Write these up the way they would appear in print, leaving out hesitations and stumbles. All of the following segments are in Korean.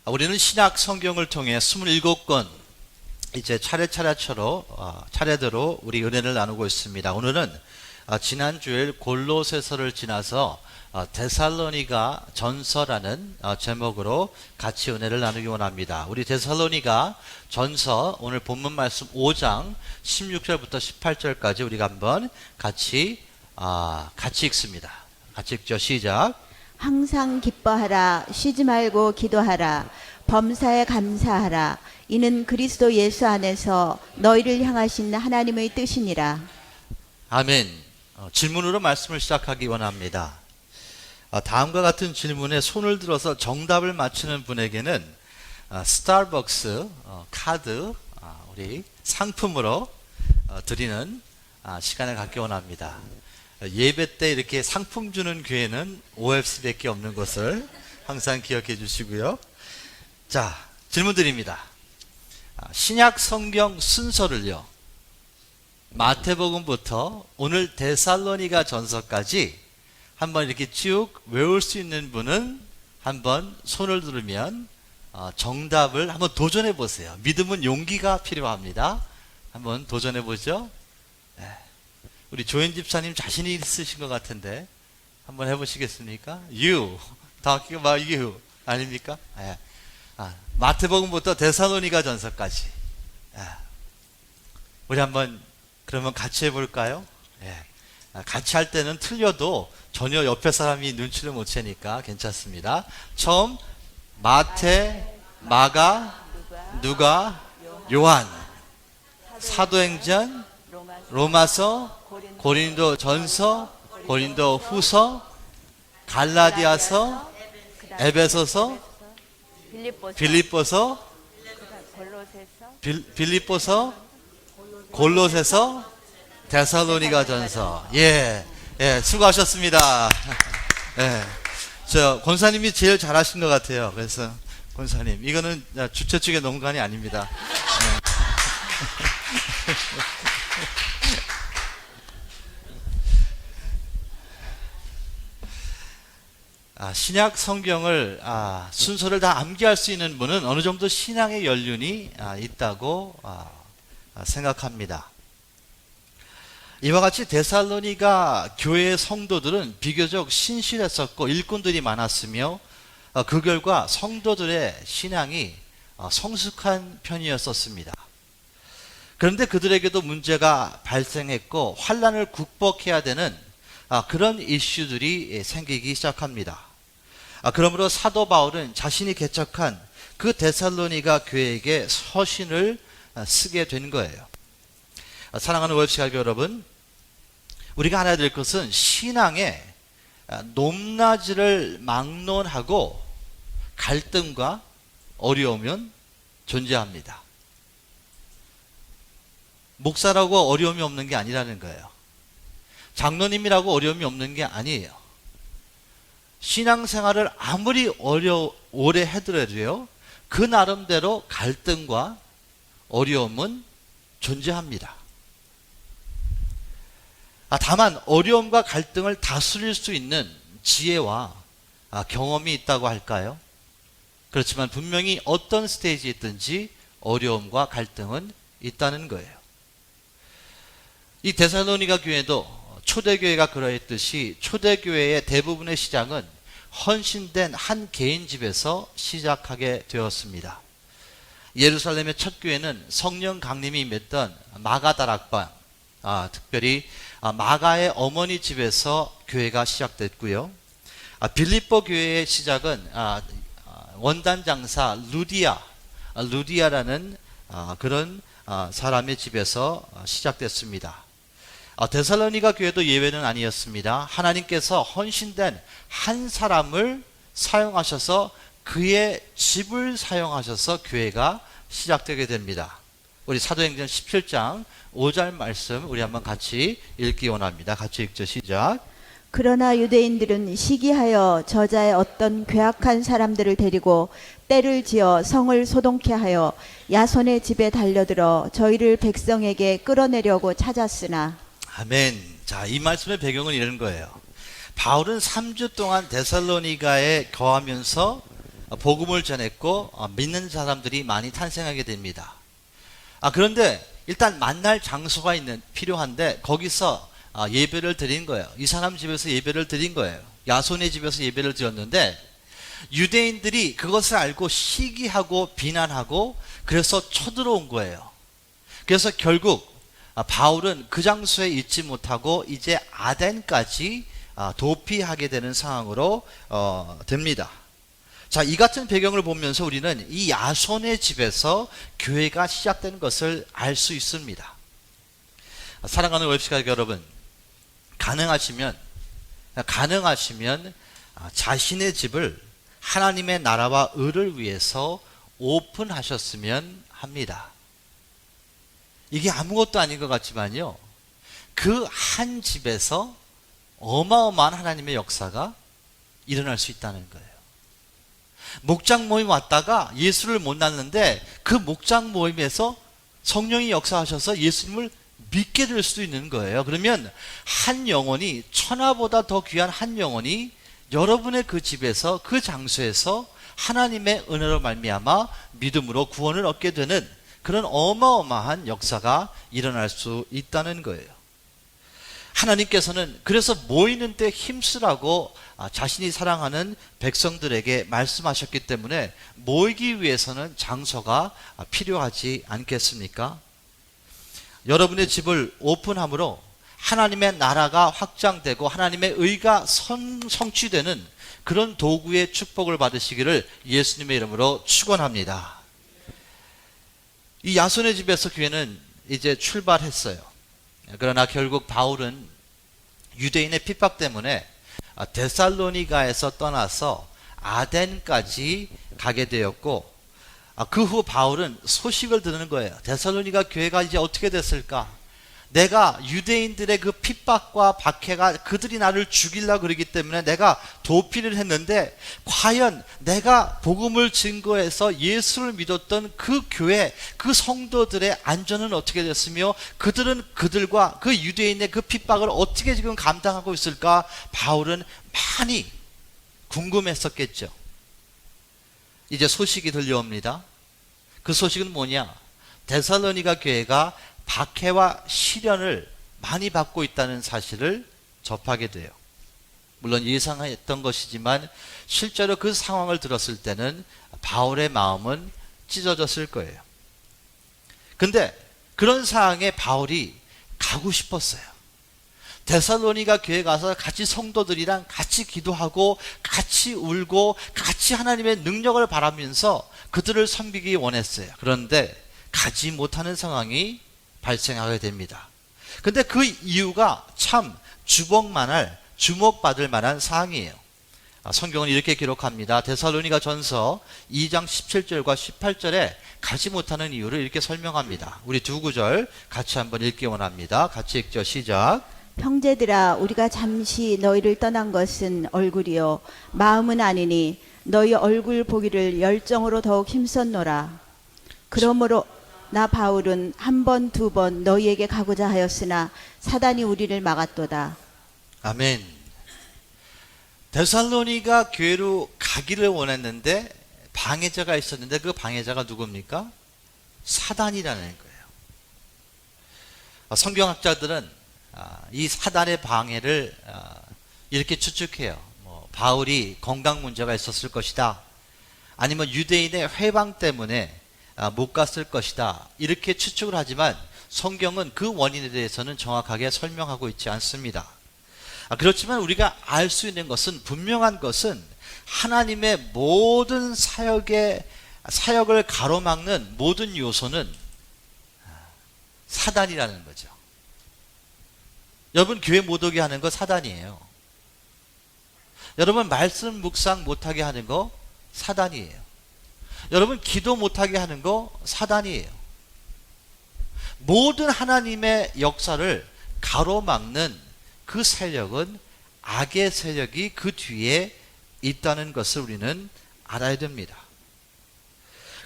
우리는 신약 성경을 통해 27권 이제 차례대로 우리 은혜를 나누고 있습니다. 오늘은 지난 주일 골로새서를 지나서 데살로니가 전서라는 제목으로 같이 은혜를 나누기 원합니다. 우리 데살로니가 전서 오늘 본문 말씀 5장 16절부터 18절까지 우리가 한번 같이 읽습니다. 같이 읽죠. 시작. 항상 기뻐하라. 쉬지 말고 기도하라. 범사에 감사하라. 이는 그리스도 예수 안에서 너희를 향하신 하나님의 뜻이니라. 아멘. 질문으로 말씀을 시작하기 원합니다. 다음과 같은 질문에 손을 들어서 정답을 맞추는 분에게는 스타벅스 카드 우리 상품으로 드리는 시간을 갖기 원합니다. 예배 때 이렇게 상품 주는 교회는 OFC밖에 없는 것을 항상 기억해 주시고요. 자, 질문 드립니다. 신약 성경 순서를요, 마태복음부터 오늘 데살로니가 전서까지 한번 이렇게 쭉 외울 수 있는 분은 한번 손을 들으면 정답을 한번 도전해 보세요. 믿음은 용기가 필요합니다. 한번 도전해 보죠. 네. 우리 조현 집사님 자신이 있으신 것 같은데 한번 해보시겠습니까? You, talking about you 아닙니까? 네. 마태복음부터 데살로니가 전서까지 우리 한번 그러면 같이 해볼까요? 네. 같이 할 때는 틀려도 전혀 옆에 사람이 눈치를 못 채니까 괜찮습니다. 처음 마태, 마가, 누가, 요한, 사도행전, 로마서, 고린도 전서, 고린도 후서, 갈라디아서, 에베소서, 빌립보서, 골로새서, 데살로니가 전서. 예, 수고하셨습니다. 예, 저 권사님이 제일 잘하신 것 같아요. 그래서 권사님, 이거는 주최 측의 농간이 아닙니다. 예. 신약 성경을 순서를 다 암기할 수 있는 분은 어느 정도 신앙의 연륜이 있다고 생각합니다. 이와 같이 데살로니가 교회의 성도들은 비교적 신실했었고 일꾼들이 많았으며 그 결과 성도들의 신앙이 성숙한 편이었었습니다. 그런데 그들에게도 문제가 발생했고 환난을 극복해야 되는 그런 이슈들이 생기기 시작합니다. 그러므로 사도 바울은 자신이 개척한 그 데살로니가 교회에게 서신을 쓰게 된 거예요. 사랑하는 월시가교 여러분, 우리가 알아야 될 것은 신앙의 높낮이를 막론하고 갈등과 어려움은 존재합니다. 목사라고 어려움이 없는 게 아니라는 거예요. 장로님이라고 어려움이 없는 게 아니에요. 신앙생활을 아무리 오래 해더라도요, 그 나름대로 갈등과 어려움은 존재합니다. 다만 어려움과 갈등을 다스릴 수 있는 지혜와 경험이 있다고 할까요? 그렇지만 분명히 어떤 스테이지에 있든지 어려움과 갈등은 있다는 거예요. 이 데살로니가 교회도 초대교회가 그러했듯이 초대교회의 대부분의 시작은 헌신된 한 개인 집에서 시작하게 되었습니다. 예루살렘의 첫 교회는 성령 강림이 임했던 마가 다락방, 특별히 마가의 어머니 집에서 교회가 시작됐고요. 빌립보 교회의 시작은 원단 장사 루디아라는 그런 사람의 집에서 시작됐습니다. 데살로니가 교회도 예외는 아니었습니다. 하나님께서 헌신된 한 사람을 사용하셔서 그의 집을 사용하셔서 교회가 시작되게 됩니다. 우리 사도행전 17장 5절 말씀 우리 한번 같이 읽기 원합니다. 같이 읽죠. 시작. 그러나 유대인들은 시기하여 저자의 어떤 괴악한 사람들을 데리고 때를 지어 성을 소동케 하여 야손의 집에 달려들어 저희를 백성에게 끌어내려고 찾았으나. 아멘. 자, 이 말씀의 배경은 이런 거예요. 바울은 3주 동안 데살로니가에 거하면서 복음을 전했고 믿는 사람들이 많이 탄생하게 됩니다. 그런데 일단 만날 장소가 필요한데 거기서 예배를 드린 거예요. 이 사람 집에서 예배를 드린 거예요. 야손의 집에서 예배를 드렸는데 유대인들이 그것을 알고 시기하고 비난하고 그래서 쳐들어온 거예요. 그래서 결국 바울은 그 장소에 있지 못하고 이제 아덴까지 도피하게 되는 상황으로 됩니다. 자, 이 같은 배경을 보면서 우리는 이 야손의 집에서 교회가 시작된 것을 알 수 있습니다. 사랑하는 웹시각 여러분, 가능하시면 자신의 집을 하나님의 나라와 의를 위해서 오픈하셨으면 합니다. 이게 아무것도 아닌 것 같지만요, 그 한 집에서 어마어마한 하나님의 역사가 일어날 수 있다는 거예요. 목장 모임 왔다가 예수를 못 낳는데 그 목장 모임에서 성령이 역사하셔서 예수님을 믿게 될 수도 있는 거예요. 그러면 한 영혼이, 천하보다 더 귀한 한 영혼이 여러분의 그 집에서, 그 장소에서 하나님의 은혜로 말미암아 믿음으로 구원을 얻게 되는 그런 어마어마한 역사가 일어날 수 있다는 거예요. 하나님께서는 그래서 모이는 때 힘쓰라고 자신이 사랑하는 백성들에게 말씀하셨기 때문에 모이기 위해서는 장소가 필요하지 않겠습니까? 여러분의 집을 오픈함으로 하나님의 나라가 확장되고 하나님의 의가 성취되는 그런 도구의 축복을 받으시기를 예수님의 이름으로 축원합니다. 이 야손의 집에서 교회는 이제 출발했어요. 그러나 결국 바울은 유대인의 핍박 때문에 데살로니가에서 떠나서 아덴까지 가게 되었고, 그 후 바울은 소식을 듣는 거예요. 데살로니가 교회가 이제 어떻게 됐을까? 내가 유대인들의 그 핍박과 박해가 그들이 나를 죽이려고 그러기 때문에 내가 도피를 했는데 과연 내가 복음을 증거해서 예수를 믿었던 그 교회, 그 성도들의 안전은 어떻게 됐으며 그들은 그들과 그 유대인의 그 핍박을 어떻게 지금 감당하고 있을까? 바울은 많이 궁금했었겠죠. 이제 소식이 들려옵니다. 그 소식은 뭐냐? 데살로니가 교회가 박해와 시련을 많이 받고 있다는 사실을 접하게 돼요. 물론 예상했던 것이지만 실제로 그 상황을 들었을 때는 바울의 마음은 찢어졌을 거예요. 근데 그런 상황에 바울이 가고 싶었어요. 데살로니가 교회 가서 같이 성도들이랑 같이 기도하고 같이 울고 같이 하나님의 능력을 바라면서 그들을 섬기기 원했어요. 그런데 가지 못하는 상황이 발생하게 됩니다. 근데 그 이유가 참 주목받을 만한 사항이에요. 성경은 이렇게 기록합니다. 데살로니가 전서 2장 17절과 18절에 가지 못하는 이유를 이렇게 설명합니다. 우리 두 구절 같이 한번 읽기 원합니다. 같이 읽죠. 시작. 형제들아, 우리가 잠시 너희를 떠난 것은 얼굴이요 마음은 아니니 너희 얼굴 보기를 열정으로 더욱 힘썼노라. 그러므로 나 바울은 한 번, 두 번 너희에게 가고자 하였으나 사단이 우리를 막았도다. 아멘. 데살로니가 교회로 가기를 원했는데 방해자가 있었는데 그 방해자가 누굽니까? 사단이라는 거예요. 성경학자들은 이 사단의 방해를 이렇게 추측해요. 바울이 건강 문제가 있었을 것이다. 아니면 유대인의 회방 때문에 못 갔을 것이다. 이렇게 추측을 하지만 성경은 그 원인에 대해서는 정확하게 설명하고 있지 않습니다. 그렇지만 우리가 알 수 있는 것은, 분명한 것은 하나님의 모든 사역을 가로막는 모든 요소는 사단이라는 거죠. 여러분, 교회 못 오게 하는 거 사단이에요. 여러분, 말씀 묵상 못하게 하는 거 사단이에요. 여러분, 기도 못하게 하는 거 사단이에요. 모든 하나님의 역사를 가로막는 그 세력은 악의 세력이 그 뒤에 있다는 것을 우리는 알아야 됩니다.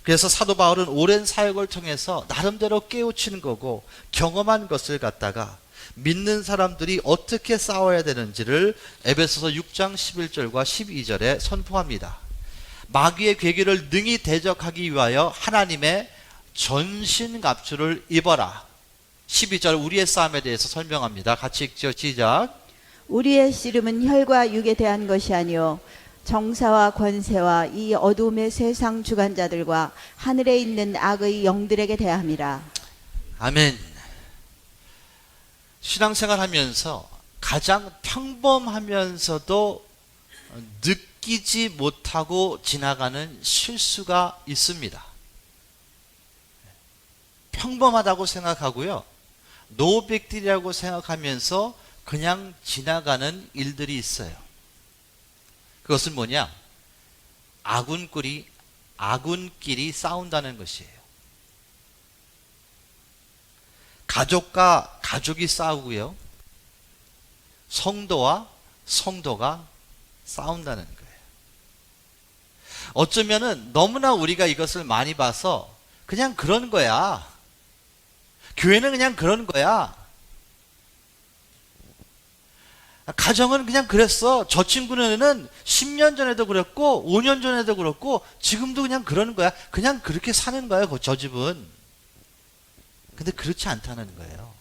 그래서 사도 바울은 오랜 사역을 통해서 나름대로 깨우치는 거고 경험한 것을 갖다가 믿는 사람들이 어떻게 싸워야 되는지를 에베소서 6장 11절과 12절에 선포합니다. 마귀의 괴계를 능히 대적하기 위하여 하나님의 전신갑주를 입어라. 12절 우리의 싸움에 대해서 설명합니다. 같이 읽죠. 시작. 우리의 씨름은 혈과 육에 대한 것이 아니요 정사와 권세와 이 어두움의 세상 주관자들과 하늘에 있는 악의 영들에게 대함이라. 아멘. 신앙생활 하면서 가장 평범하면서도 느끼지 못하고 지나가는 실수가 있습니다. 평범하다고 생각하고요. 노백딜이라고 생각하면서 그냥 지나가는 일들이 있어요. 그것은 뭐냐? 아군끼리 싸운다는 것이에요. 가족과 가족이 싸우고요. 성도와 성도가 싸운다는 거예요. 어쩌면은 너무나 우리가 이것을 많이 봐서 그냥 그런 거야. 교회는 그냥 그런 거야. 가정은 그냥 그랬어. 저 친구는 10년 전에도 그랬고 5년 전에도 그렇고 지금도 그냥 그러는 거야. 그냥 그렇게 사는 거야, 저 집은. 근데 그렇지 않다는 거예요.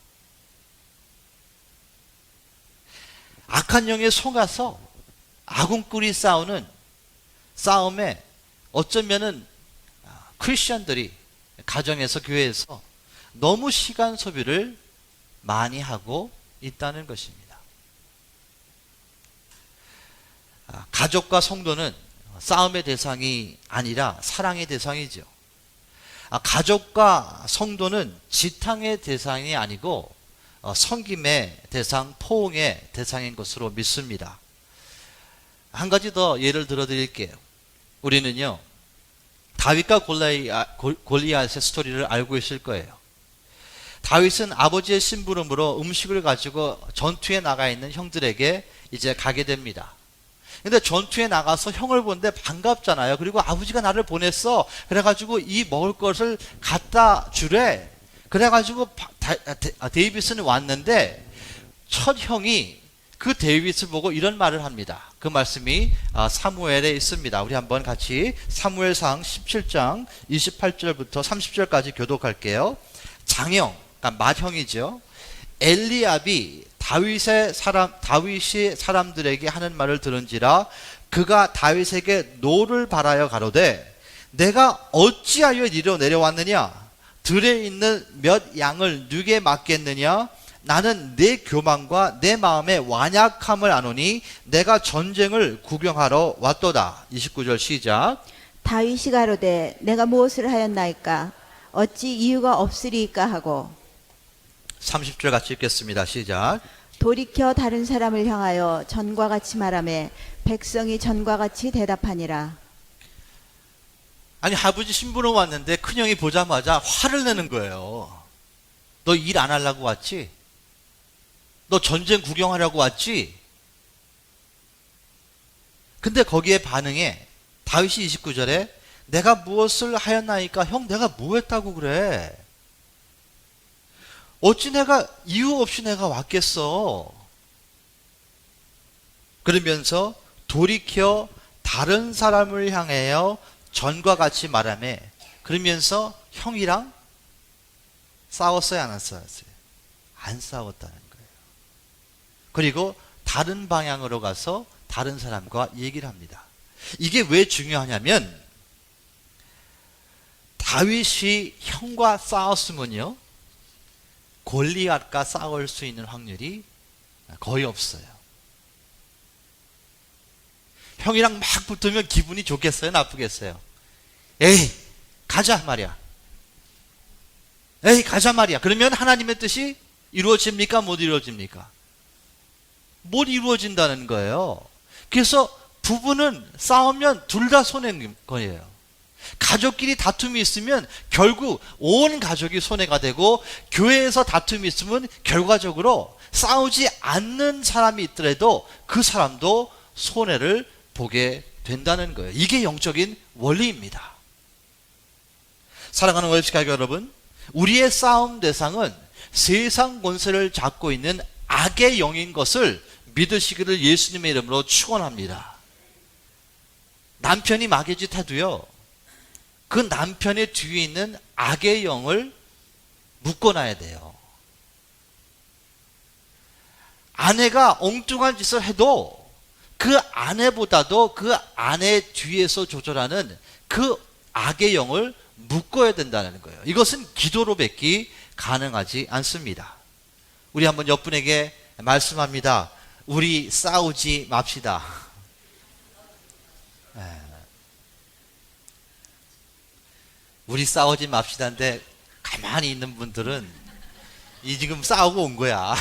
악한 영에 속아서 아군끼리 싸우는 싸움에 어쩌면은 크리스천들이 가정에서 교회에서 너무 시간 소비를 많이 하고 있다는 것입니다. 가족과 성도는 싸움의 대상이 아니라 사랑의 대상이죠. 가족과 성도는 지탕의 대상이 아니고 섬김의 대상, 포옹의 대상인 것으로 믿습니다. 한 가지 더 예를 들어 드릴게요. 우리는요, 다윗과 골리앗의 스토리를 알고 있을 거예요. 다윗은 아버지의 심부름으로 음식을 가지고 전투에 나가 있는 형들에게 이제 가게 됩니다. 근데 전투에 나가서 형을 보는데 반갑잖아요. 그리고 아버지가 나를 보냈어. 그래가지고 이 먹을 것을 갖다 주래. 그래가지고 데이빗은 왔는데 첫 형이 그 데이빗을 보고 이런 말을 합니다. 그 말씀이 사무엘에 있습니다. 우리 한번 같이 사무엘상 17장 28절부터 30절까지 교독할게요. 장형, 그러니까 맏형이죠. 엘리압이 다윗이 사람들에게 하는 말을 들은지라 그가 다윗에게 노를 바라여 가로되 내가 어찌하여 이리로 내려왔느냐? 들에 있는 몇 양을 누게 맡겠느냐? 나는 내 교만과 내 마음의 완약함을 아노니 내가 전쟁을 구경하러 왔도다. 29절 시작. 다윗이 가로되 내가 무엇을 하였나이까? 어찌 이유가 없으리이까 하고 30절 같이 읽겠습니다. 시작. 돌이켜 다른 사람을 향하여 전과 같이 말하매 백성이 전과 같이 대답하니라. 아니, 아버지 심부름 왔는데 큰형이 보자마자 화를 내는 거예요. 너 일 안 하려고 왔지? 너 전쟁 구경하려고 왔지? 근데 거기에 반응에 다윗이 29절에 내가 무엇을 하였나이까? 형, 내가 뭐 했다고 그래? 어찌 내가 이유 없이 내가 왔겠어? 그러면서 돌이켜 다른 사람을 향하여 전과 같이 말하며 그러면서 형이랑 싸웠어요, 안 싸웠어요? 안 싸웠다는 거예요. 그리고 다른 방향으로 가서 다른 사람과 얘기를 합니다. 이게 왜 중요하냐면 다윗이 형과 싸웠으면요 골리앗과 싸울 수 있는 확률이 거의 없어요. 형이랑 막 붙으면 기분이 좋겠어요? 나쁘겠어요? 에이, 가자 말이야. 에이, 가자 말이야. 그러면 하나님의 뜻이 이루어집니까? 못 이루어집니까? 못 이루어진다는 거예요. 그래서 부부는 싸우면 둘 다 손해인 거예요. 가족끼리 다툼이 있으면 결국 온 가족이 손해가 되고, 교회에서 다툼이 있으면 결과적으로 싸우지 않는 사람이 있더라도 그 사람도 손해를 보게 된다는 거예요. 이게 영적인 원리입니다. 사랑하는 월요일 가족 여러분, 우리의 싸움 대상은 세상 권세를 잡고 있는 악의 영인 것을 믿으시기를 예수님의 이름으로 축원합니다. 남편이 마귀 짓 해도요, 그 남편의 뒤에 있는 악의 영을 묶어놔야 돼요. 아내가 엉뚱한 짓을 해도 그 아내보다도 그 아내 뒤에서 조절하는 그 악의 영을 묶어야 된다는 거예요. 이것은 기도로밖에 가능하지 않습니다. 우리 한번 옆분에게 말씀합니다. 우리 싸우지 맙시다. 우리 싸우지 맙시다인데 가만히 있는 분들은 이 지금 싸우고 온 거야.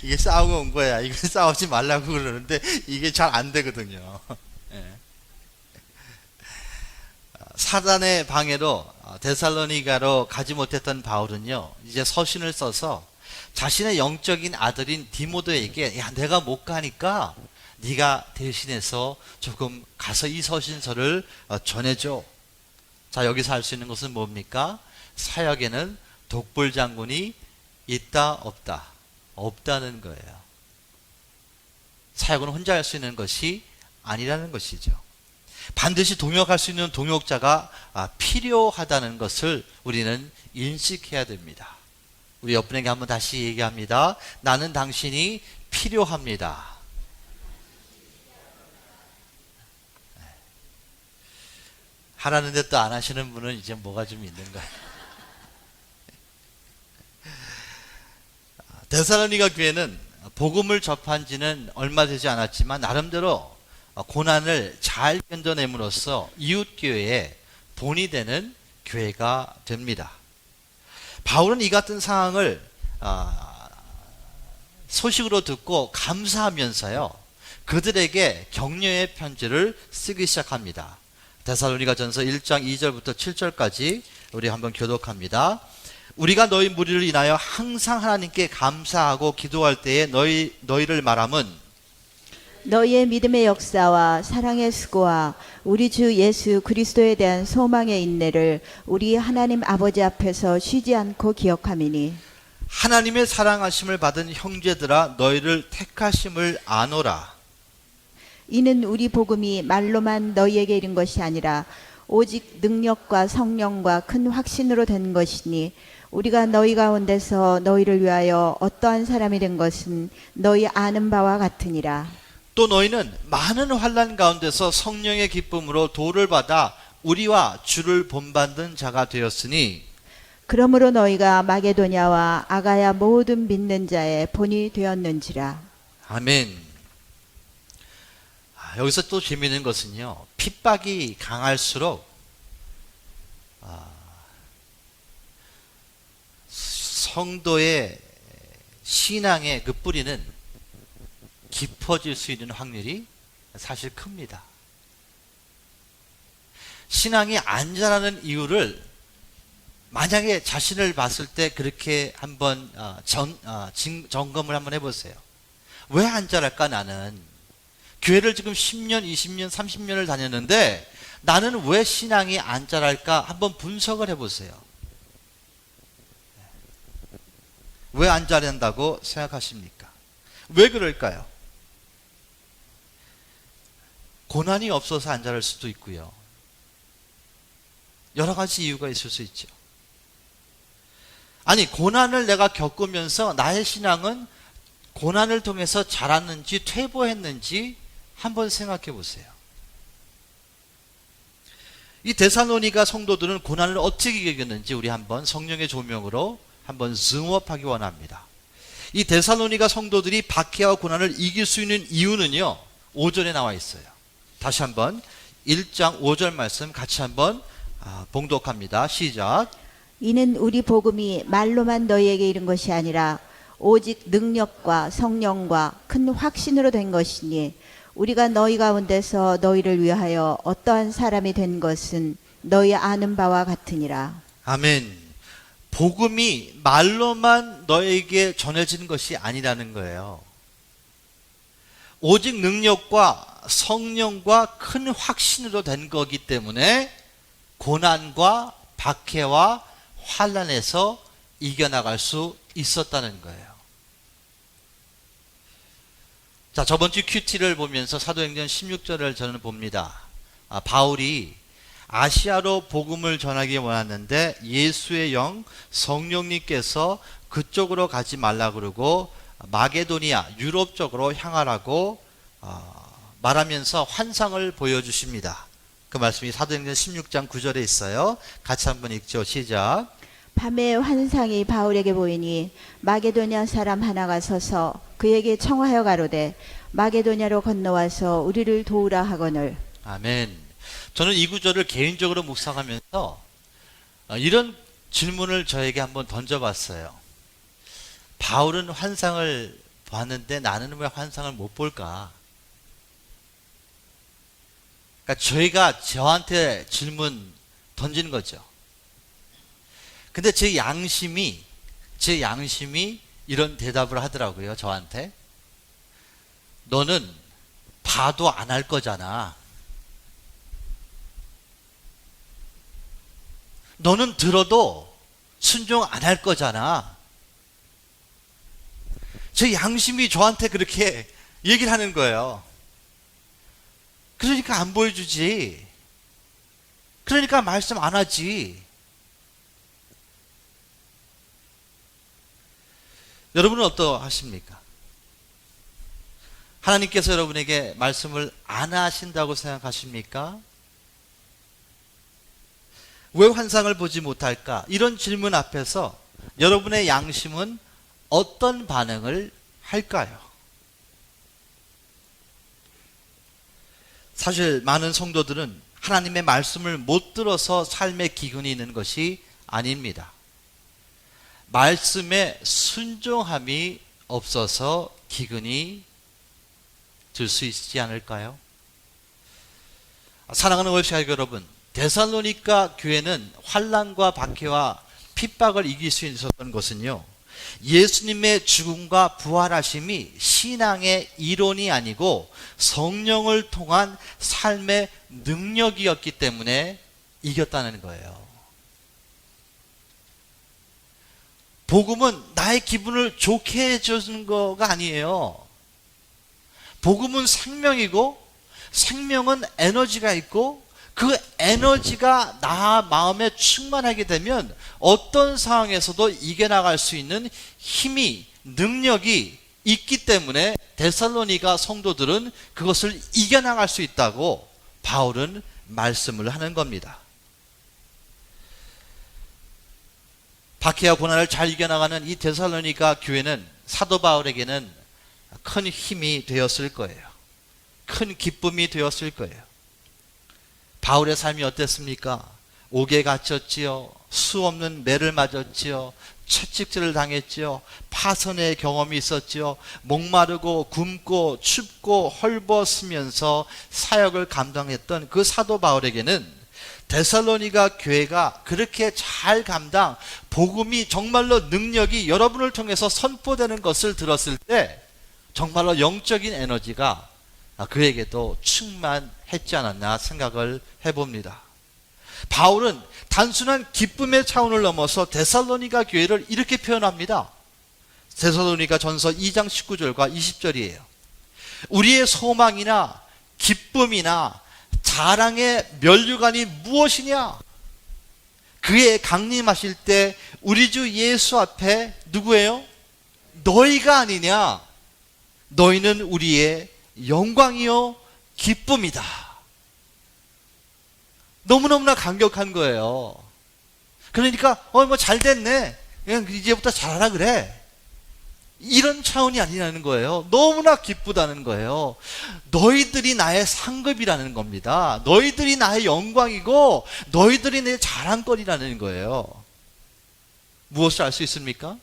이게 싸우고 온 거야. 이거 싸우지 말라고 그러는데 이게 잘 안 되거든요. 사단의 방해로 데살로니가로 가지 못했던 바울은요, 이제 서신을 써서 자신의 영적인 아들인 디모데에게, 야, 내가 못 가니까 네가 대신해서 조금 가서 이 서신서를 전해줘. 자, 여기서 알 수 있는 것은 뭡니까? 사역에는 독불 장군이 있다 없다? 없다는 거예요. 사역은 혼자 할 수 있는 것이 아니라는 것이죠. 반드시 동역할 수 있는 동역자가 필요하다는 것을 우리는 인식해야 됩니다. 우리 옆분에게 한번 다시 얘기합니다. 나는 당신이 필요합니다. 하라는데 또 안 하시는 분은 이제 뭐가 좀 있는 거예요. 데살로니가 교회는 복음을 접한 지는 얼마 되지 않았지만 나름대로 고난을 잘 견뎌냄으로써 이웃교회의 본이 되는 교회가 됩니다. 바울은 이 같은 상황을 소식으로 듣고 감사하면서요, 그들에게 격려의 편지를 쓰기 시작합니다. 데살로니가전서 1장 2절부터 7절까지 우리 한번 교독합니다. 우리가 너희 무리를 인하여 항상 하나님께 감사하고 기도할 때에 너희를 말함은 너희의 믿음의 역사와 사랑의 수고와 우리 주 예수 그리스도에 대한 소망의 인내를 우리 하나님 아버지 앞에서 쉬지 않고 기억함이니 하나님의 사랑하심을 받은 형제들아 너희를 택하심을 아노라. 이는 우리 복음이 말로만 너희에게 이른 것이 아니라 오직 능력과 성령과 큰 확신으로 된 것이니 우리가 너희 가운데서 너희를 위하여 어떠한 사람이 된 것은 너희 아는 바와 같으니라. 또 너희는 많은 환난 가운데서 성령의 기쁨으로 도를 받아 우리와 주를 본받는 자가 되었으니 그러므로 너희가 마게도냐와 아가야 모든 믿는 자의 본이 되었는지라. 아멘. 여기서 또 재미있는 것은요, 핍박이 강할수록 성도의 신앙의 그 뿌리는 깊어질 수 있는 확률이 사실 큽니다. 신앙이 안 자라는 이유를 만약에 자신을 봤을 때 그렇게 한번 점검을 한번 해보세요. 왜 안 자랄까 나는? 교회를 지금 10년, 20년, 30년을 다녔는데 나는 왜 신앙이 안 자랄까? 한번 분석을 해보세요. 왜 안 자란다고 생각하십니까? 왜 그럴까요? 고난이 없어서 안 자랄 수도 있고요. 여러 가지 이유가 있을 수 있죠. 아니, 고난을 내가 겪으면서 나의 신앙은 고난을 통해서 자랐는지 퇴보했는지 한번 생각해 보세요. 이 데살로니가 성도들은 고난을 어떻게 이겼는지 우리 한번 성령의 조명으로 한번 즈음업하기 원합니다. 이 데살로니가 성도들이 박해와 고난을 이길 수 있는 이유는요, 5절에 나와 있어요. 다시 한번 1장 5절 말씀 같이 한번 봉독합니다. 시작. 이는 우리 복음이 말로만 너희에게 이른 것이 아니라 오직 능력과 성령과 큰 확신으로 된 것이니 우리가 너희 가운데서 너희를 위하여 어떠한 사람이 된 것은 너희 아는 바와 같으니라. 아멘. 복음이 말로만 너에게 전해진 것이 아니라는 거예요. 오직 능력과 성령과 큰 확신으로 된 거기 때문에 고난과 박해와 환난에서 이겨나갈 수 있었다는 거예요. 자, 저번 주 큐티를 보면서 사도행전 16절을 저는 봅니다. 바울이 아시아로 복음을 전하기 원하는데 예수의 영 성령님께서 그쪽으로 가지 말라 그러고 마게도니아 유럽 쪽으로 향하라고 말하면서 환상을 보여주십니다. 그 말씀이 사도행전 16장 9절에 있어요. 같이 한번 읽죠. 시작. 밤에 환상이 바울에게 보이니 마게도냐 사람 하나가 서서 그에게 청하여 가로되 마게도냐로 건너와서 우리를 도우라 하거늘. 아멘. 저는 이 구절을 개인적으로 묵상하면서 이런 질문을 저에게 한번 던져봤어요. 바울은 환상을 봤는데 나는 왜 환상을 못 볼까? 그러니까 저희가 저한테 질문 던지는 거죠. 근데 제 양심이 이런 대답을 하더라고요. 저한테. 너는 봐도 안 할 거잖아. 너는 들어도 순종 안 할 거잖아. 제 양심이 저한테 그렇게 얘기를 하는 거예요. 그러니까 안 보여주지. 그러니까 말씀 안 하지. 여러분은 어떠하십니까? 하나님께서 여러분에게 말씀을 안 하신다고 생각하십니까? 왜 환상을 보지 못할까? 이런 질문 앞에서 여러분의 양심은 어떤 반응을 할까요? 사실 많은 성도들은 하나님의 말씀을 못 들어서 삶의 기근이 있는 것이 아닙니다. 말씀에 순종함이 없어서 기근이 들 수 있지 않을까요? 사랑하는 월시아교 여러분, 데살로니가 교회는 환난과 박해와 핍박을 이길 수 있었던 것은요, 예수님의 죽음과 부활하심이 신앙의 이론이 아니고 성령을 통한 삶의 능력이었기 때문에 이겼다는 거예요. 복음은 나의 기분을 좋게 해주는 거가 아니에요. 복음은 생명이고 생명은 에너지가 있고 그 에너지가 나 마음에 충만하게 되면 어떤 상황에서도 이겨나갈 수 있는 힘이, 능력이 있기 때문에 데살로니가 성도들은 그것을 이겨나갈 수 있다고 바울은 말씀을 하는 겁니다. 박해와 고난을 잘 이겨나가는 이 데살로니가 교회는 사도 바울에게는 큰 힘이 되었을 거예요. 큰 기쁨이 되었을 거예요. 바울의 삶이 어땠습니까? 옥에 갇혔지요. 수 없는 매를 맞았지요. 채찍질을 당했지요. 파선의 경험이 있었지요. 목마르고 굶고 춥고 헐벗으면서 사역을 감당했던 그 사도 바울에게는 데살로니가 교회가 그렇게 잘 복음이 정말로 능력이 여러분을 통해서 선포되는 것을 들었을 때 정말로 영적인 에너지가 그에게도 충만했지 않았나 생각을 해봅니다. 바울은 단순한 기쁨의 차원을 넘어서 데살로니가 교회를 이렇게 표현합니다. 데살로니가 전서 2장 19절과 20절이에요. 우리의 소망이나 기쁨이나 자랑의 면류관이 무엇이냐? 그의 강림하실 때 우리 주 예수 앞에 누구예요? 너희가 아니냐? 너희는 우리의 영광이요 기쁨이다. 너무너무나 감격한 거예요. 그러니까 뭐 잘 됐네. 그냥 이제부터 잘하라 그래. 이런 차원이 아니라는 거예요. 너무나 기쁘다는 거예요. 너희들이 나의 상급이라는 겁니다. 너희들이 나의 영광이고 너희들이 내 자랑거리라는 거예요. 무엇을 알 수 있습니까?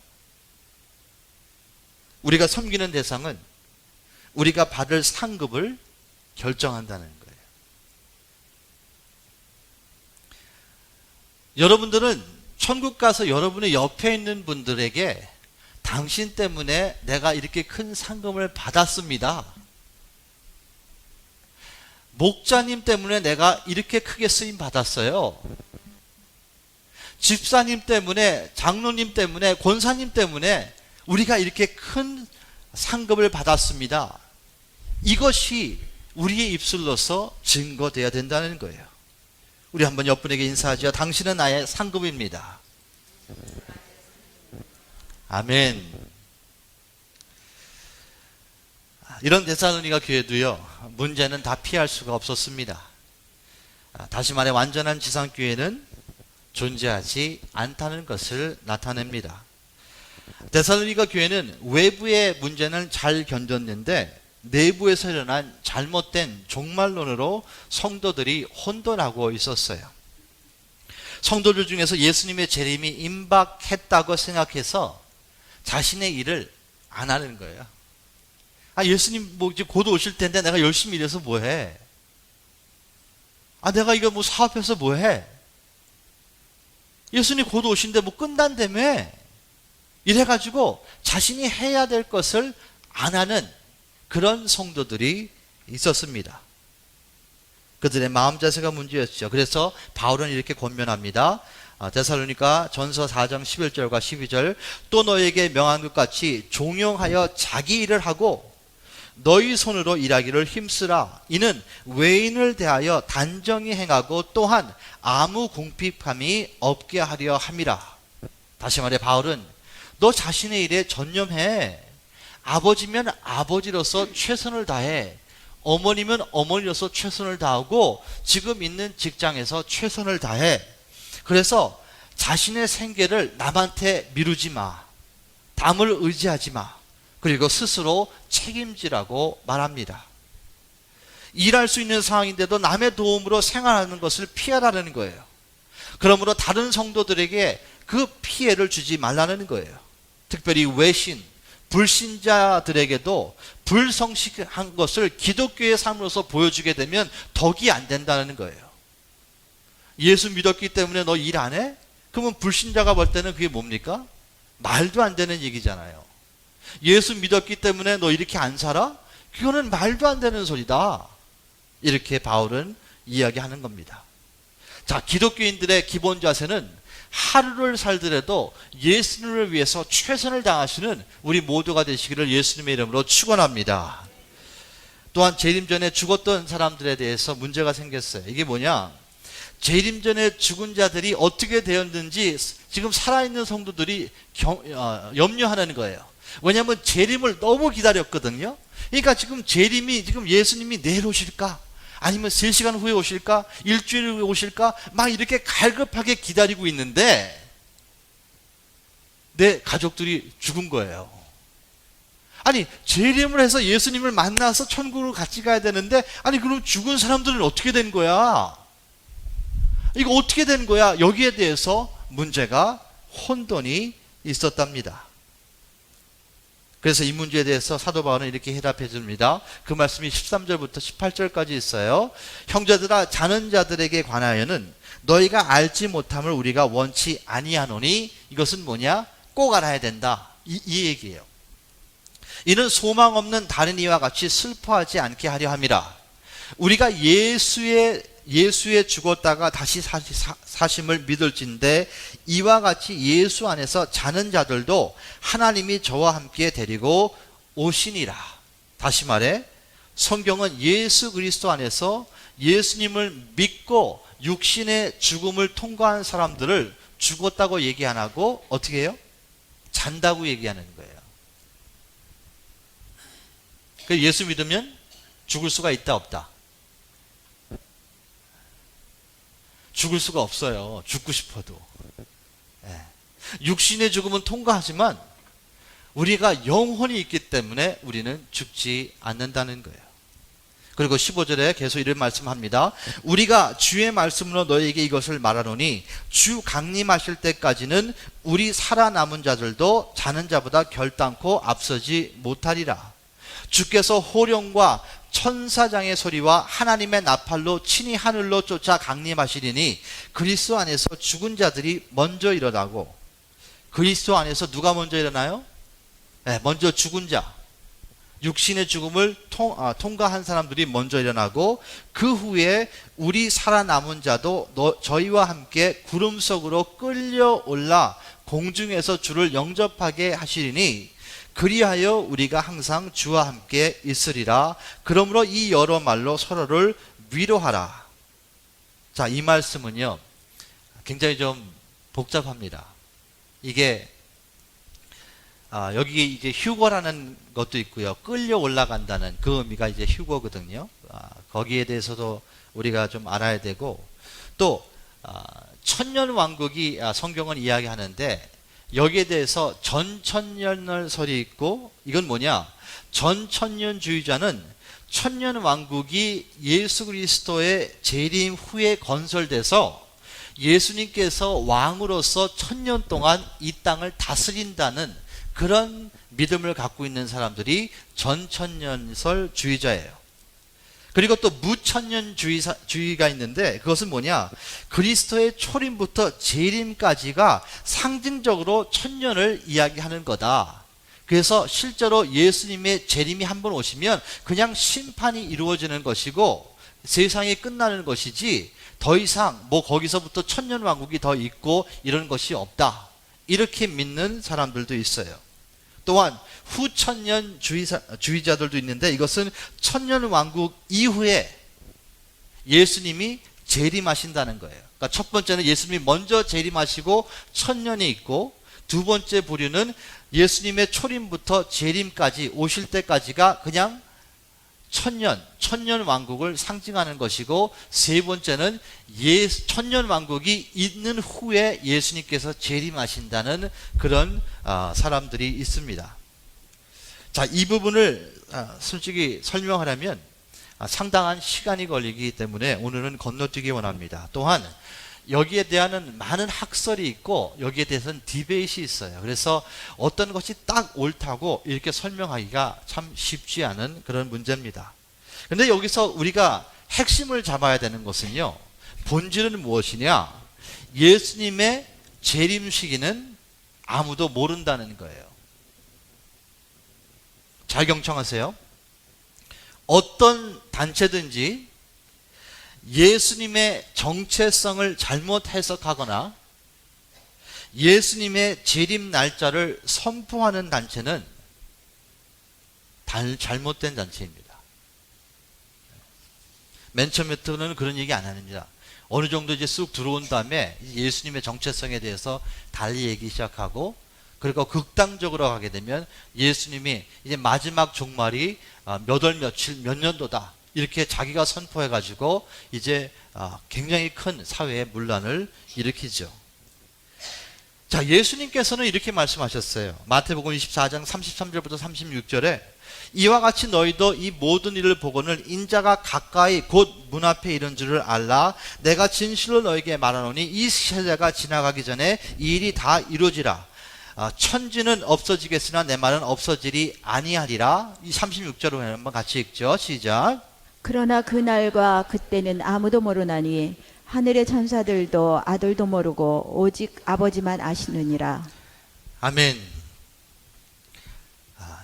우리가 섬기는 대상은 우리가 받을 상급을 결정한다는 거예요. 여러분들은 천국 가서 여러분의 옆에 있는 분들에게 당신 때문에 내가 이렇게 큰 상금을 받았습니다. 목자님 때문에 내가 이렇게 크게 쓰임 받았어요. 집사님 때문에, 장로님 때문에, 권사님 때문에 우리가 이렇게 큰 상급을 받았습니다. 이것이 우리의 입술로서 증거되어야 된다는 거예요. 우리 한번 옆분에게 인사하죠. 당신은 나의 상급입니다. 아멘. 이런 데살로니가 교회도요, 문제는 다 피할 수가 없었습니다. 다시 말해 완전한 지상교회는 존재하지 않다는 것을 나타냅니다. 데살로니가 교회는 외부의 문제는 잘 견뎠는데 내부에서 일어난 잘못된 종말론으로 성도들이 혼돈하고 있었어요. 성도들 중에서 예수님의 재림이 임박했다고 생각해서 자신의 일을 안 하는 거예요. 예수님 뭐 이제 곧 오실 텐데 내가 열심히 일해서 뭐해? 내가 이거 뭐 사업해서 뭐해? 예수님 곧 오신데 뭐 끝난다며? 이래가지고 자신이 해야 될 것을 안 하는 그런 성도들이 있었습니다. 그들의 마음 자세가 문제였죠. 그래서 바울은 이렇게 권면합니다. 데살로니가 전서 4장 11절과 12절, 또 너에게 명한 것 같이 종용하여 자기 일을 하고 너희 손으로 일하기를 힘쓰라. 이는 외인을 대하여 단정히 행하고 또한 아무 궁핍함이 없게 하려 함이라. 다시 말해 바울은 너 자신의 일에 전념해. 아버지면 아버지로서 최선을 다해. 어머니면 어머니로서 최선을 다하고 지금 있는 직장에서 최선을 다해. 그래서 자신의 생계를 남한테 미루지 마. 남을 의지하지 마. 그리고 스스로 책임지라고 말합니다. 일할 수 있는 상황인데도 남의 도움으로 생활하는 것을 피하라는 거예요. 그러므로 다른 성도들에게 그 피해를 주지 말라는 거예요. 특별히 외신, 불신자들에게도 불성실한 것을 기독교의 삶으로서 보여주게 되면 덕이 안 된다는 거예요. 예수 믿었기 때문에 너 일 안 해? 그러면 불신자가 볼 때는 그게 뭡니까? 말도 안 되는 얘기잖아요. 예수 믿었기 때문에 너 이렇게 안 살아? 그거는 말도 안 되는 소리다. 이렇게 바울은 이야기하는 겁니다. 자, 기독교인들의 기본 자세는 하루를 살더라도 예수님을 위해서 최선을 다하시는 우리 모두가 되시기를 예수님의 이름으로 축원합니다. 또한 재림 전에 죽었던 사람들에 대해서 문제가 생겼어요. 이게 뭐냐? 재림 전에 죽은 자들이 어떻게 되었는지 지금 살아있는 성도들이 염려하는 거예요. 왜냐하면 재림을 너무 기다렸거든요. 그러니까 지금 재림이 지금 예수님이 내일 오실까? 아니면 3시간 후에 오실까? 일주일 후에 오실까? 막 이렇게 갈급하게 기다리고 있는데 내 가족들이 죽은 거예요. 아니, 재림을 해서 예수님을 만나서 천국으로 같이 가야 되는데, 아니 그럼 죽은 사람들은 어떻게 된 거야? 이거 어떻게 된 거야? 여기에 대해서 문제가 혼돈이 있었답니다. 그래서 이 문제에 대해서 사도 바울은 이렇게 해답해 줍니다. 그 말씀이 13절부터 18절까지 있어요. 형제들아, 자는 자들에게 관하여는 너희가 알지 못함을 우리가 원치 아니하노니, 이것은 뭐냐? 꼭 알아야 된다. 이 얘기예요. 이는 소망 없는 다른 이와 같이 슬퍼하지 않게 하려 함이라. 우리가 예수에 죽었다가 다시 사심을 믿을진데 이와 같이 예수 안에서 자는 자들도 하나님이 저와 함께 데리고 오시니라. 다시 말해 성경은 예수 그리스도 안에서 예수님을 믿고 육신의 죽음을 통과한 사람들을 죽었다고 얘기 안 하고 어떻게 해요? 잔다고 얘기하는 거예요. 예수 믿으면 죽을 수가 있다 없다? 죽을 수가 없어요. 죽고 싶어도. 육신의 죽음은 통과하지만 우리가 영혼이 있기 때문에 우리는 죽지 않는다는 거예요. 그리고 15절에 계속 이런 말씀합니다. 우리가 주의 말씀으로 너희에게 이것을 말하노니 주 강림하실 때까지는 우리 살아남은 자들도 자는 자보다 결단코 앞서지 못하리라. 주께서 호령과 천사장의 소리와 하나님의 나팔로 친히 하늘로 쫓아 강림하시리니 그리스도 안에서 죽은 자들이 먼저 일어나고. 그리스도 안에서 누가 먼저 일어나요? 먼저 죽은 자, 육신의 죽음을 통과한 사람들이 먼저 일어나고, 그 후에 우리 살아남은 자도 저희와 함께 구름 속으로 끌려 올라 공중에서 주를 영접하게 하시리니 그리하여 우리가 항상 주와 함께 있으리라. 그러므로 이 여러 말로 서로를 위로하라. 자, 이 말씀은요, 굉장히 좀 복잡합니다. 이게 여기 이제 휴거라는 것도 있고요. 끌려 올라간다는 그 의미가 이제 휴거거든요. 거기에 대해서도 우리가 좀 알아야 되고, 또 천년왕국이 성경은 이야기하는데, 여기에 대해서 전천년설이 있고, 이건 뭐냐? 전천년주의자는 천년왕국이 예수 그리스도의 재림 후에 건설돼서 예수님께서 왕으로서 천년 동안 이 땅을 다스린다는 그런 믿음을 갖고 있는 사람들이 전천년설 주의자예요. 그리고 또 무천년주의가 있는데, 그것은 뭐냐? 그리스도의 초림부터 재림까지가 상징적으로 천년을 이야기하는 거다. 그래서 실제로 예수님의 재림이 한 번 오시면 그냥 심판이 이루어지는 것이고 세상이 끝나는 것이지, 더 이상 뭐 거기서부터 천년왕국이 더 있고 이런 것이 없다, 이렇게 믿는 사람들도 있어요. 또한 후천년 주의자들도 있는데, 이것은 천년왕국 이후에 예수님이 재림하신다는 거예요. 그러니까 첫 번째는 예수님이 먼저 재림하시고 천년이 있고, 두 번째 부류는 예수님의 초림부터 재림까지 오실 때까지가 그냥 천년 왕국을 상징하는 것이고, 세 번째는 천년 왕국이 있는 후에 예수님께서 재림하신다는 그런 사람들이 있습니다. 자, 이 부분을 솔직히 설명하려면 상당한 시간이 걸리기 때문에 오늘은 건너뛰기 원합니다. 또한 여기에 대한 많은 학설이 있고 여기에 대해서는 디베이트이 있어요. 그래서 어떤 것이 딱 옳다고 이렇게 설명하기가 참 쉽지 않은 그런 문제입니다. 근데 여기서 우리가 핵심을 잡아야 되는 것은요, 본질은 무엇이냐? 예수님의 재림 시기는 아무도 모른다는 거예요. 잘 경청하세요. 어떤 단체든지 예수님의 정체성을 잘못 해석하거나 예수님의 재림 날짜를 선포하는 단체는 잘못된 단체입니다. 맨 처음부터는 그런 얘기 안 합니다. 어느 정도 이제 쑥 들어온 다음에 예수님의 정체성에 대해서 달리 얘기 시작하고, 그리고 극단적으로 가게 되면 예수님이 이제 마지막 종말이 몇 월 며칠 몇 년도다, 이렇게 자기가 선포해가지고 이제 굉장히 큰 사회의 문란을 일으키죠. 자, 예수님께서는 이렇게 말씀하셨어요. 마태복음 24장 33절부터 36절에 이와 같이 너희도 이 모든 일을 보고는 인자가 가까이 곧 문 앞에 이른 줄을 알라. 내가 진실로 너에게 말하노니 이 세대가 지나가기 전에 이 일이 다 이루어지라. 천지는 없어지겠으나 내 말은 없어지리 아니하리라. 이 36절로 한번 같이 읽죠. 시작. 그러나 그날과 그때는 아무도 모르나니 하늘의 천사들도 아들도 모르고 오직 아버지만 아시느니라. 아멘.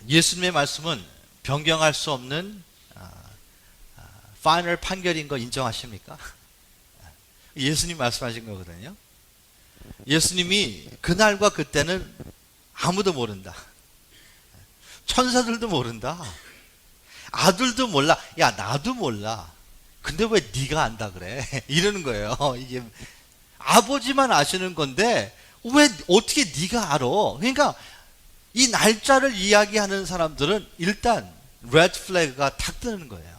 예수님의 말씀은 변경할 수 없는 파이널 판결인 거 인정하십니까? 예수님 말씀하신 거거든요. 예수님이 그날과 그때는 아무도 모른다. 천사들도 모른다. 아들도 몰라. 야, 나도 몰라. 근데 왜 네가 안다 그래? 이러는 거예요. 이게 아버지만 아시는 건데 왜 어떻게 네가 알아? 그러니까 이 날짜를 이야기하는 사람들은 일단 레드 플래그가 탁 뜨는 거예요.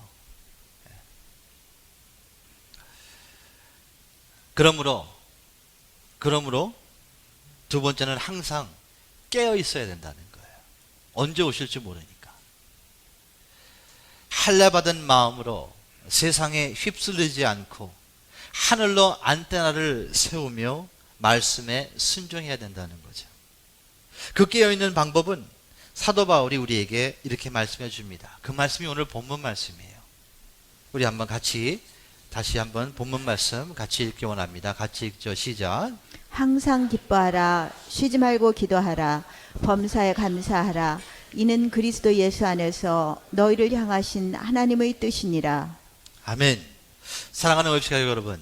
그러므로 두 번째는 항상 깨어 있어야 된다는 거예요. 언제 오실지 모르니까. 할례받은 마음으로 세상에 휩쓸리지 않고 하늘로 안테나를 세우며 말씀에 순종해야 된다는 거죠. 그 깨어있는 방법은 사도 바울이 우리에게 이렇게 말씀해 줍니다. 그 말씀이 오늘 본문 말씀이에요. 우리 한번 다시 한번 본문 말씀 같이 읽기 원합니다. 같이 읽죠. 시작. 항상 기뻐하라. 쉬지 말고 기도하라. 범사에 감사하라. 이는 그리스도 예수 안에서 너희를 향하신 하나님의 뜻이니라. 아멘. 사랑하는 월주가족 여러분,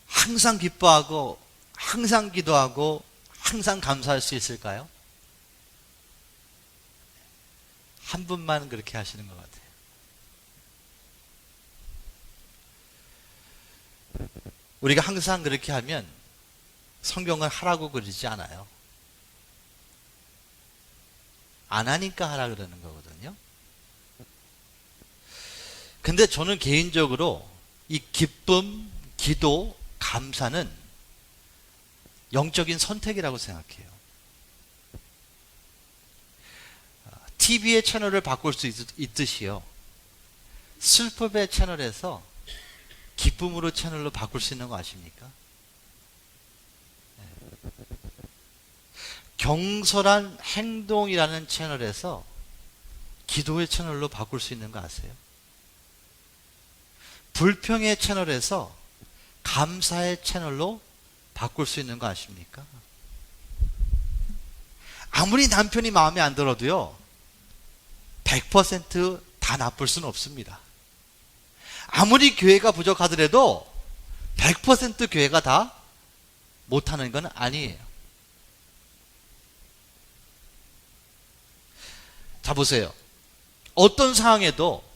항상 기뻐하고 항상 기도하고 항상 감사할 수 있을까요? 한 분만 그렇게 하시는 것 같아요. 우리가 항상 그렇게 하면 성경은 하라고 그러지 않아요. 안 하니까 하라 그러는 거거든요. 근데 저는 개인적으로 이 기쁨, 기도, 감사는 영적인 선택이라고 생각해요. TV의 채널을 바꿀 수 있듯이요. 슬픔의 채널에서 기쁨으로 채널로 바꿀 수 있는 거 아십니까? 경솔한 행동이라는 채널에서 기도의 채널로 바꿀 수 있는 거 아세요? 불평의 채널에서 감사의 채널로 바꿀 수 있는 거 아십니까? 아무리 남편이 마음에 안 들어도요, 100% 나쁠 수는 없습니다. 아무리 교회가 부족하더라도 100% 교회가 다 못하는 건 아니에요. 자, 보세요. 어떤 상황에도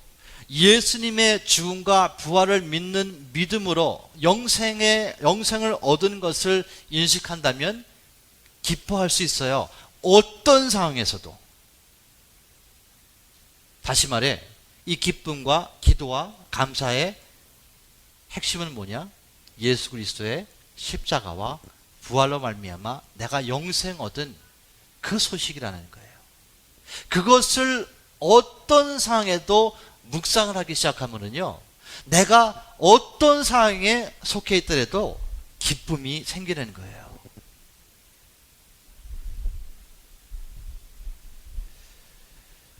예수님의 죽음과 부활을 믿는 믿음으로 영생을 얻은 것을 인식한다면 기뻐할 수 있어요. 어떤 상황에서도. 다시 말해, 이 기쁨과 기도와 감사의 핵심은 뭐냐? 예수 그리스도의 십자가와 부활로 말미암아 내가 영생 얻은 그 소식이라는 거예요. 그것을 어떤 상황에도 묵상을 하기 시작하면은요, 내가 어떤 상황에 속해 있더라도 기쁨이 생기는 거예요.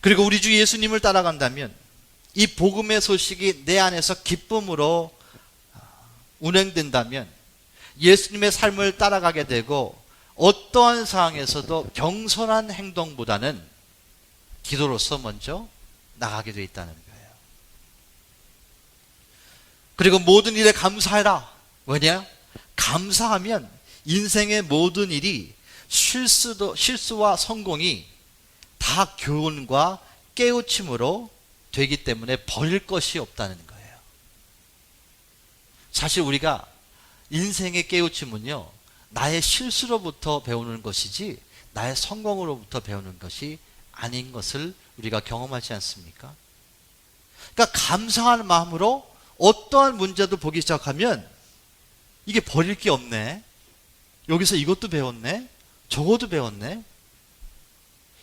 그리고 우리 주 예수님을 따라간다면 이 복음의 소식이 내 안에서 기쁨으로 운행된다면 예수님의 삶을 따라가게 되고 어떠한 상황에서도 경솔한 행동보다는 기도로서 먼저 나가게 돼 있다는 거예요. 그리고 모든 일에 감사해라. 왜냐? 감사하면 인생의 모든 일이 실수와 성공이 다 교훈과 깨우침으로 되기 때문에 버릴 것이 없다는 거예요. 사실 우리가 인생의 깨우침은요, 나의 실수로부터 배우는 것이지 나의 성공으로부터 배우는 것이 아닌 것을 우리가 경험하지 않습니까? 그러니까 감사하는 마음으로 어떠한 문제도 보기 시작하면 이게 버릴 게 없네. 여기서 이것도 배웠네. 저것도 배웠네.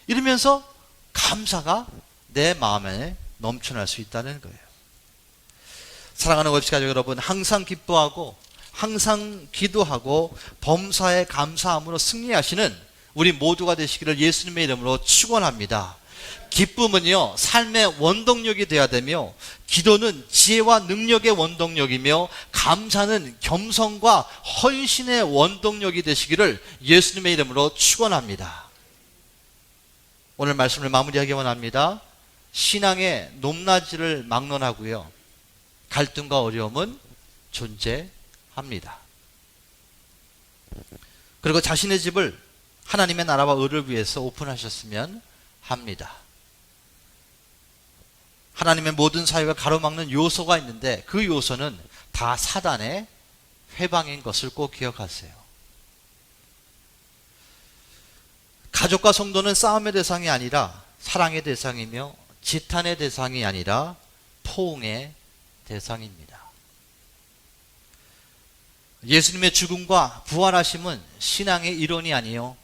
이러면서 감사가 내 마음에 넘쳐날 수 있다는 거예요. 사랑하는 웹시 가족 여러분, 항상 기뻐하고 항상 기도하고 범사에 감사함으로 승리하시는 우리 모두가 되시기를 예수님의 이름으로 축원합니다. 기쁨은요, 삶의 원동력이 되어야 되며, 기도는 지혜와 능력의 원동력이며, 감사는 겸손과 헌신의 원동력이 되시기를 예수님의 이름으로 축원합니다. 오늘 말씀을 마무리하기 원합니다. 신앙의 높낮이를 막론하고요, 갈등과 어려움은 존재합니다. 그리고 자신의 집을 하나님의 나라와 의를 위해서 오픈하셨으면 합니다. 하나님의 모든 사역을 가로막는 요소가 있는데 그 요소는 다 사단의 회방인 것을 꼭 기억하세요. 가족과 성도는 싸움의 대상이 아니라 사랑의 대상이며, 지탄의 대상이 아니라 포옹의 대상입니다. 예수님의 죽음과 부활하심은 신앙의 이론이 아니요,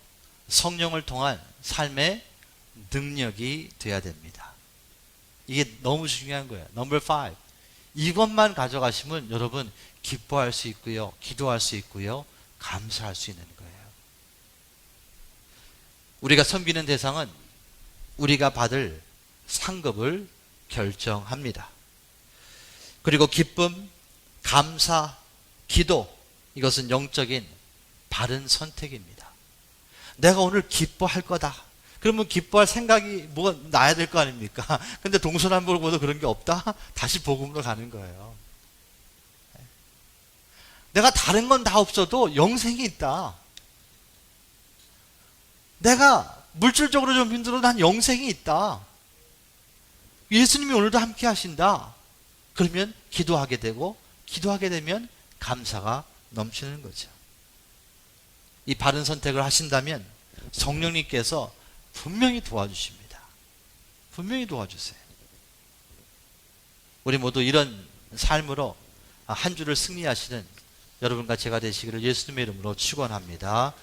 성령을 통한 삶의 능력이 되어야 됩니다. 이게 너무 중요한 거예요. 넘버 5. 이것만 가져가시면 여러분 기뻐할 수 있고요, 기도할 수 있고요, 감사할 수 있는 거예요. 우리가 섬기는 대상은 우리가 받을 상급을 결정합니다. 그리고 기쁨, 감사, 기도, 이것은 영적인 바른 선택입니다. 내가 오늘 기뻐할 거다. 그러면 기뻐할 생각이 뭐가 나야 될 거 아닙니까? 근데 동서남북으로 그런 게 없다? 다시 복음으로 가는 거예요. 내가 다른 건 다 없어도 영생이 있다. 내가 물질적으로 좀 힘들어도 난 영생이 있다. 예수님이 오늘도 함께 하신다. 그러면 기도하게 되고, 기도하게 되면 감사가 넘치는 거죠. 이 바른 선택을 하신다면 성령님께서 분명히 도와주십니다. 분명히 도와주세요. 우리 모두 이런 삶으로 한 주를 승리하시는 여러분과 제가 되시기를 예수님의 이름으로 축원합니다.